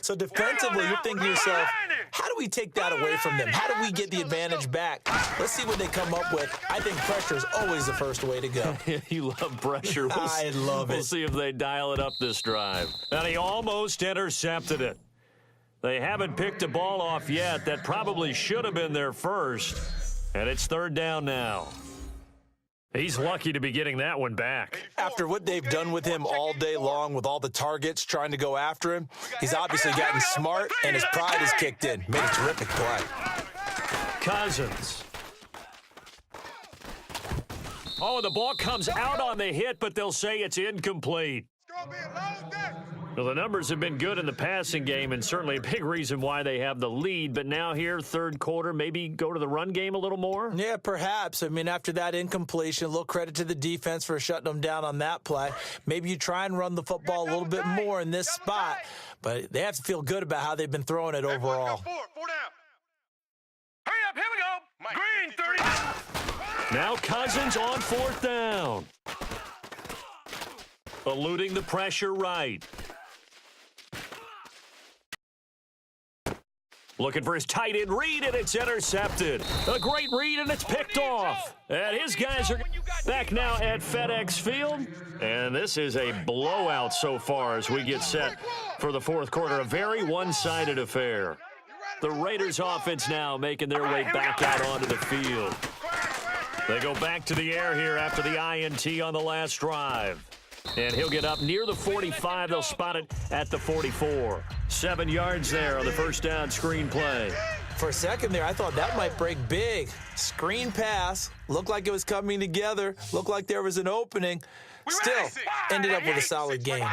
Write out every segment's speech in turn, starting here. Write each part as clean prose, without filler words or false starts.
So defensively, you're thinking to yourself, how do we take that away from them? How do we get the advantage back? Let's see what they come up with. I think pressure is always the first way to go. You love pressure. I love it. We'll see if they dial it up this drive. And he almost intercepted it. They haven't picked a ball off yet. That probably should have been their first. And it's third down now. He's lucky to be getting that one back. After what they've done with him all day long with all the targets trying to go after him, he's obviously gotten smart and his pride has kicked in. Made a terrific play. Cousins. Oh, and the ball comes out on the hit, but they'll say it's incomplete. Well, the numbers have been good in the passing game and certainly a big reason why they have the lead. But now here, third quarter, maybe go to the run game a little more? Yeah, perhaps. I mean, after that incompletion, a little credit to the defense for shutting them down on that play. Maybe you try and run the football a little bit more in this spot. But they have to feel good about how they've been throwing it overall. Four down. Hurry up, here we go. Green, 30. Now Cousins on fourth down. Eluding the pressure right. Looking for his tight end read, and it's intercepted. A great read, and it's picked off. And his guys are back now at FedEx Field. And this is a blowout so far as we get set for the fourth quarter. A very one-sided affair. The Raiders offense now making their way back out onto the field. They go back to the air here after the INT on the last drive. And he'll get up near the 45. They'll spot it at the 44. 7 yards there on the first down screen play. For a second there, I thought that might break big. Screen pass. Looked like it was coming together. Looked like there was an opening. Still, ended up with a solid game.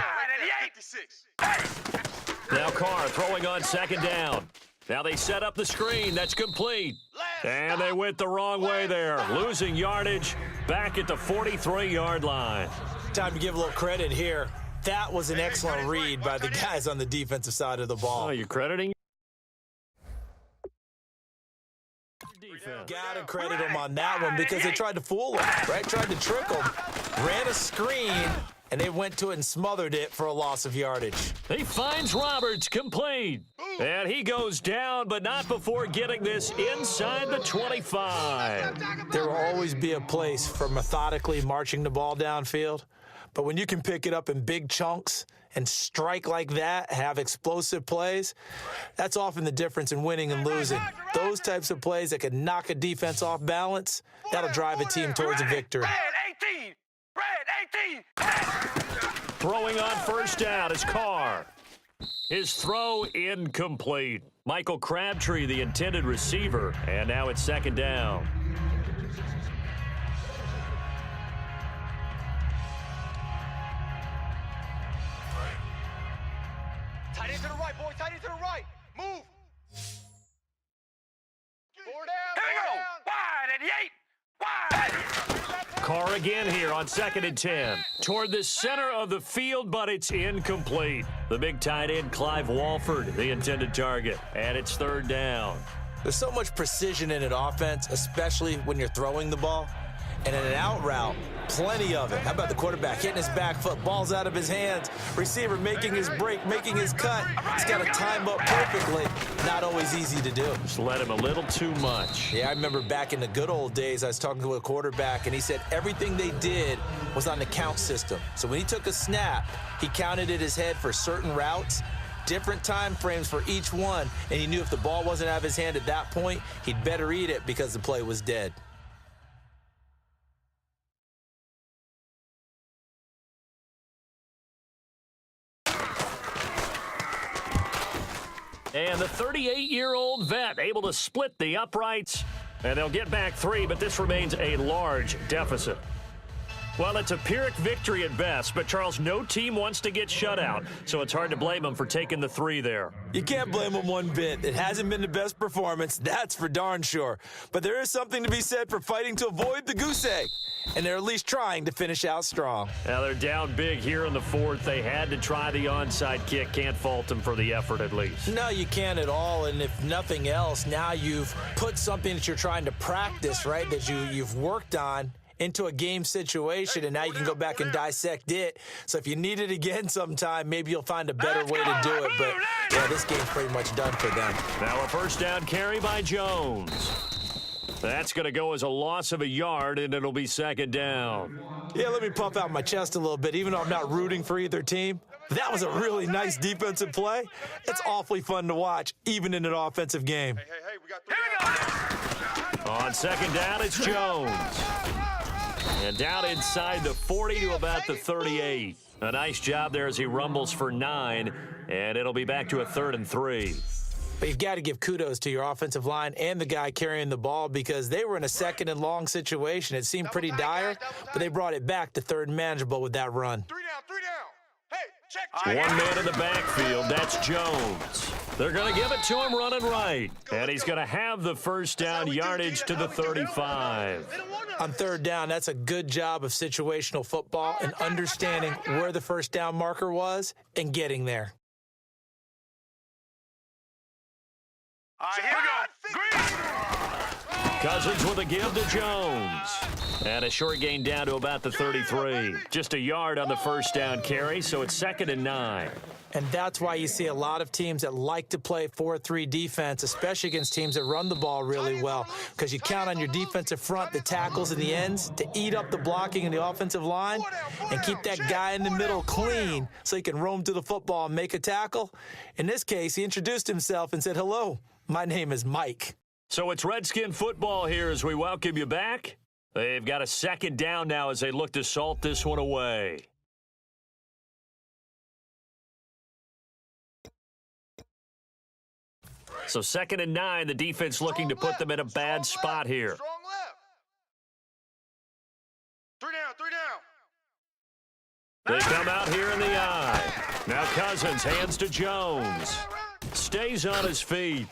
Now Carr throwing on second down. Now they set up the screen. That's complete. And they went the wrong way there. Losing yardage back at the 43-yard line. Time to give a little credit here. That was an excellent read by the guys on the defensive side of the ball. Oh, you're crediting? Gotta credit them on that one because they tried to fool them, right? Tried to trick them. Ran a screen, and they went to it and smothered it for a loss of yardage. He finds Roberts complete. And he goes down, but not before getting this inside the 25. There will always be a place for methodically marching the ball downfield. But when you can pick it up in big chunks and strike like that, have explosive plays, that's often the difference in winning and losing. Those types of plays that can knock a defense off balance, that'll drive a team towards a victory. Throwing on first down is Carr. His throw incomplete. Michael Crabtree, the intended receiver, and now it's second down. Tight end to the right, boy. Tight end to the right. Move. 4 down. Here we go. Wide at the 8. Wide. Carr again here on 2nd and 10. Toward the center of the field, but it's incomplete. The big tight end, Clive Walford, the intended target. And it's third down. There's so much precision in an offense, especially when you're throwing the ball. And in an out route, plenty of it. How about the quarterback hitting his back foot, ball's out of his hands, receiver making his break, making his cut. He's got to time up perfectly. Not always easy to do. Just let him a little too much. Yeah, I remember back in the good old days, I was talking to a quarterback, and he said everything they did was on the count system. So when he took a snap, he counted in his head for certain routes, different time frames for each one, and he knew if the ball wasn't out of his hand at that point, he'd better eat it because the play was dead. And the 38-year-old vet able to split the uprights. And they'll get back 3, but this remains a large deficit. Well, it's a Pyrrhic victory at best, but, Charles, no team wants to get shut out, so it's hard to blame them for taking the 3 there. You can't blame them one bit. It hasn't been the best performance, that's for darn sure. But there is something to be said for fighting to avoid the goose egg, and they're at least trying to finish out strong. Now, they're down big here in the 4th. They had to try the onside kick. Can't fault them for the effort, at least. No, you can't at all, and if nothing else, now you've put something that you're trying to practice, right, that you've worked on into a game situation, and now you can go back and dissect it. So if you need it again sometime, maybe you'll find a better way to do it. But, yeah, this game's pretty much done for them. Now a first down carry by Jones. That's going to go as a loss of a yard, and it'll be second down. Yeah, let me puff out my chest a little bit, even though I'm not rooting for either team. That was a really nice defensive play. It's awfully fun to watch, even in an offensive game. Hey, we got 3 down. On second down, it's Jones. And down inside the 40 to about the 38. A nice job there as he rumbles for 9, and it'll be back to a 3rd and 3. But you've got to give kudos to your offensive line and the guy carrying the ball because they were in a 2nd and long situation. It seemed pretty dire, but they brought it back to 3rd and manageable with that run. 3 down. Hey, check. One man in the backfield, that's Jones. They're going to give it to him running right. And he's going to have the first down yardage to the 35. On 3rd down, that's a good job of situational football and understanding where the first down marker was and getting there. All right, here we go. Green. Cousins with a give to Jones. And a short gain down to about the 33. Just a yard on the first down carry, so it's 2nd and 9. And that's why you see a lot of teams that like to play 4-3 defense, especially against teams that run the ball really well, because you count on your defensive front, the tackles and the ends, to eat up the blocking in the offensive line and keep that guy in the middle clean so he can roam to the football and make a tackle. In this case, he introduced himself and said, "Hello, my name is Mike." So it's Redskin football here as we welcome you back. They've got a 2nd down now as they look to salt this one away. So 2nd and 9, the defense looking to put them in a bad spot here. Strong left. 3 down. They come out here in the eye. Now Cousins hands to Jones. Stays on his feet.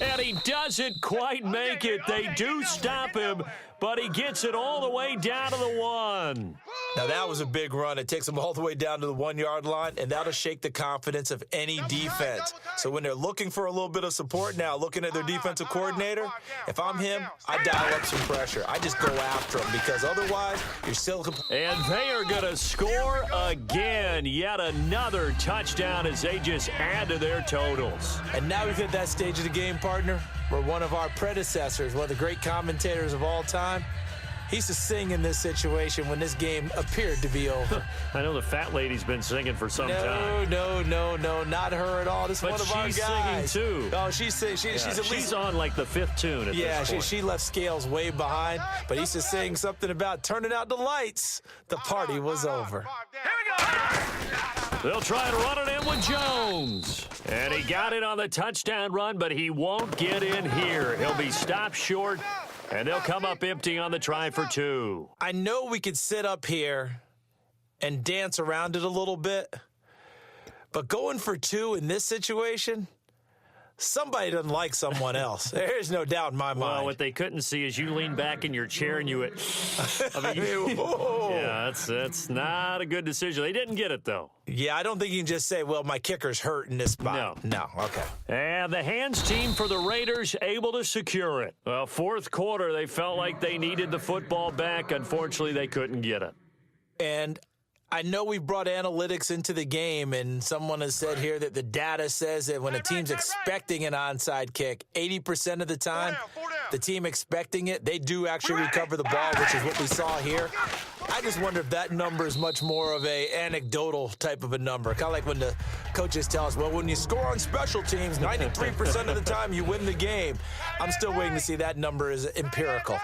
And he doesn't quite make it. They do stop him, but he gets it all the way down to the 1. Now, that was a big run. It takes them all the way down to the 1-yard line, and that'll shake the confidence of any defense. So when they're looking for a little bit of support now, looking at their defensive coordinator, if I'm him, I dial up some pressure. I just go after him because otherwise you're still... And they are going to score again. Yet another touchdown as they just add to their totals. And now we've hit that stage of the game, partner, where one of our predecessors, one of the great commentators of all time, he used to sing in this situation when this game appeared to be over. I know the fat lady's been singing for some time. No, not her at all. This is one of our guys. But she's singing, too. Oh, she's at least... She's on, like, the 5th tune at this point. She left Scales way behind, but he used to sing something about turning out the lights. The party was over. Here we go. They'll try and run it in with Jones. And he got it on the touchdown run, but he won't get in here. He'll be stopped short. And they'll come up empty on the try for 2. I know we could sit up here and dance around it a little bit, but going for 2 in this situation, somebody doesn't like someone else. There's no doubt in my mind. Well, what they couldn't see is you lean back in your chair and you went, yeah, that's not a good decision. They didn't get it, though. Yeah, I don't think you can just say, well, my kicker's hurt in this spot. No, okay. And the hands team for the Raiders able to secure it. Well, 4th quarter, they felt like they needed the football back. Unfortunately, they couldn't get it. And I know we brought analytics into the game, and someone has said here that the data says that when a team's expecting an onside kick, 80% of the time, the team expecting it, they do actually recover the ball, which is what we saw here. I just wonder if that number is much more of a anecdotal type of a number. Kind of like when the coaches tell us, well, when you score on special teams, 93% of the time you win the game. I'm still waiting to see that number is empirical.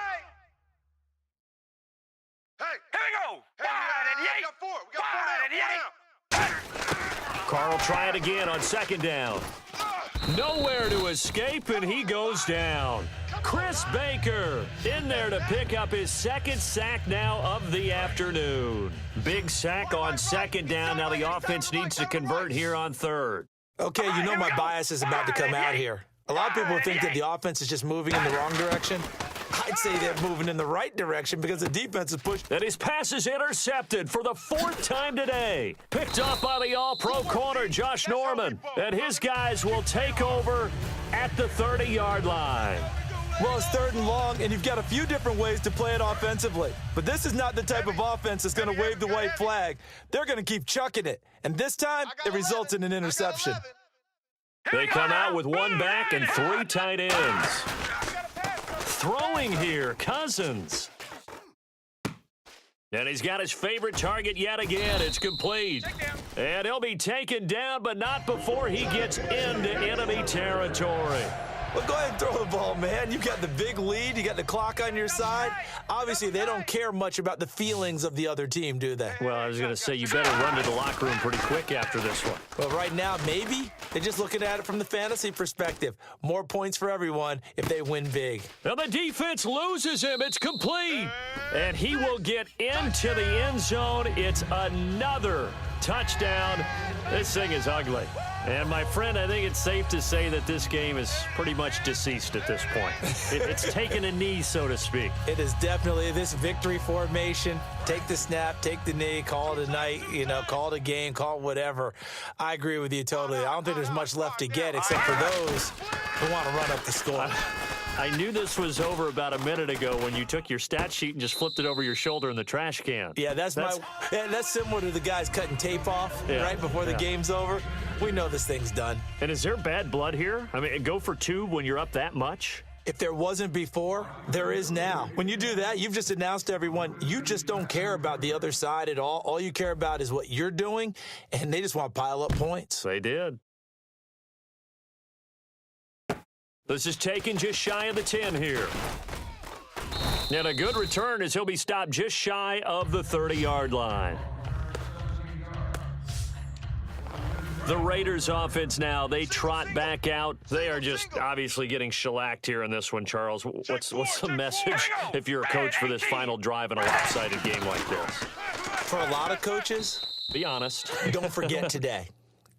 Carr will try it again on 2nd down. Nowhere to escape, and he goes down. Chris Baker in there to pick up his 2nd sack now of the afternoon. Big sack on 2nd down. Now the offense needs to convert here on 3rd. Okay, you know my bias is about to come out here. A lot of people think that the offense is just moving in the wrong direction. I'd say they're moving in the right direction because the defense is pushed. And his pass is intercepted for the 4th time today. Picked off by the all-pro corner, Josh Norman. And his guys will take over at the 30-yard line. Well, it's 3rd and long, and you've got a few different ways to play it offensively. But this is not the type of offense that's going to wave the white flag. They're going to keep chucking it. And this time, it results in an interception. They come out with one back and 3 tight ends. Throwing here, Cousins. And he's got his favorite target yet again. It's complete. And he'll be taken down, but not before he gets into enemy territory. Well, go ahead and throw the ball, man. You've got the big lead. You got the clock on your side. Obviously, they don't care much about the feelings of the other team, do they? Well, I was going to say, you better run to the locker room pretty quick after this one. Well, right now, maybe. They're just looking at it from the fantasy perspective. More points for everyone if they win big. Now the defense loses him. It's complete. And he will get into the end zone. It's another touchdown. This thing is ugly. And, my friend, I think it's safe to say that this game is pretty much deceased at this point. It's taken a knee, so to speak. It is definitely this victory formation. Take the snap, take the knee, call it a night, call it a game, call it whatever. I agree with you totally. I don't think there's much left to get except for those who want to run up the score. I knew this was over about a minute ago when you took your stat sheet and just flipped it over your shoulder in the trash can. Yeah, that's similar to the guys cutting tape off right before the game's over. We know this thing's done. And is there bad blood here? I mean, go for 2 when you're up that much? If there wasn't before, there is now. When you do that, you've just announced to everyone, you just don't care about the other side at all. All you care about is what you're doing, and they just want to pile up points. They did. This is taken just shy of the 10 here. And a good return as he'll be stopped just shy of the 30-yard line. The Raiders offense now, they trot back out. They are just obviously getting shellacked here in this one, Charles. What's the message if you're a coach for this final drive in a lopsided game like this? For a lot of coaches, be honest. Don't forget today.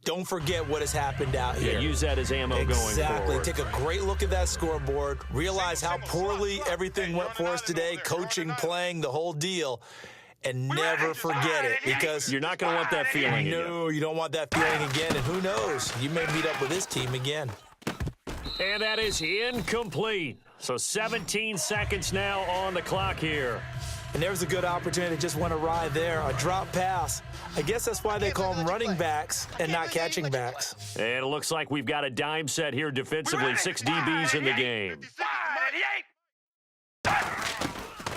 Don't forget what has happened out here. Yeah, use that as ammo going forward. Exactly. Take a great look at that scoreboard. Realize how poorly everything went for us today, coaching, playing, the whole deal. And never forget it, because you're not going to want that feeling again. No, you don't want that feeling again. And who knows? You may meet up with this team again. And that is incomplete. So 17 seconds now on the clock here. And there's a good opportunity to just want to ride there. A drop pass. I guess that's why they call them running backs and not catching backs. And it looks like we've got a dime set here defensively. 6 DBs in the game.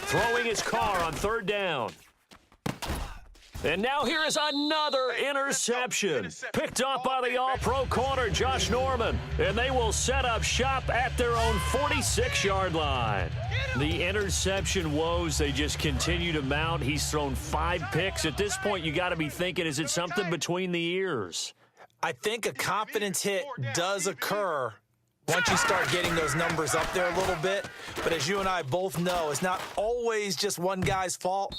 Throwing his car on 3rd down. And now here is another interception. Picked off by the all-pro corner, Josh Norman. And they will set up shop at their own 46-yard line. The interception woes, they just continue to mount. He's thrown 5 picks. At this point, you got to be thinking, is it something between the ears? I think a confidence hit does occur once you start getting those numbers up there a little bit. But as you and I both know, it's not always just one guy's fault.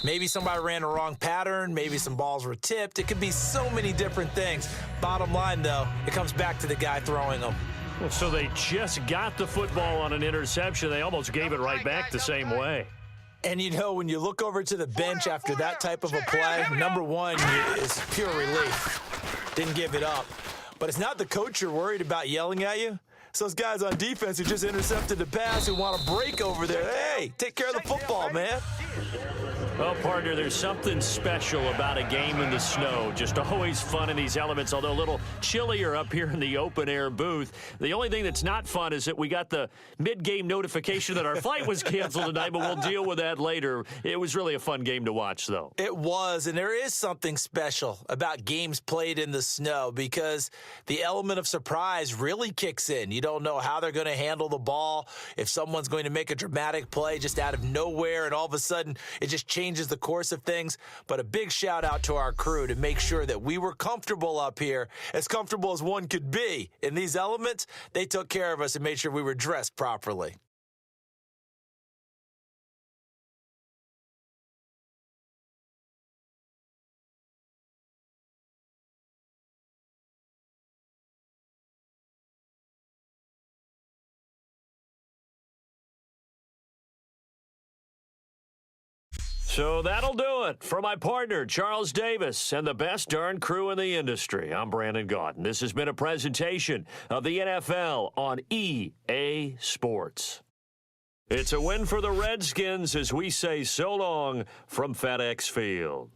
Maybe somebody ran a wrong pattern. Maybe some balls were tipped. It could be so many different things. Bottom line, though, it comes back to the guy throwing them. So they just got the football on an interception. They almost gave it right back the same way. And, when you look over to the bench after that type of a play, number one is pure relief. Didn't give it up. But it's not the coach you're worried about yelling at you. It's those guys on defense who just intercepted the pass who want to break over there. Hey, take care of the football, man. Well, partner, there's something special about a game in the snow. Just always fun in these elements, although a little chillier up here in the open-air booth. The only thing that's not fun is that we got the mid-game notification that our flight was canceled tonight, but we'll deal with that later. It was really a fun game to watch, though. It was, and there is something special about games played in the snow because the element of surprise really kicks in. You don't know how they're going to handle the ball, if someone's going to make a dramatic play just out of nowhere, and all of a sudden it just changes the course of things. But a big shout out to our crew to make sure that we were comfortable up here, as comfortable as one could be. In these elements, they took care of us and made sure we were dressed properly. So that'll do it. For my partner, Charles Davis, and the best darn crew in the industry, I'm Brandon Gaudin. This has been a presentation of the NFL on EA Sports. It's a win for the Redskins as we say so long from FedEx Field.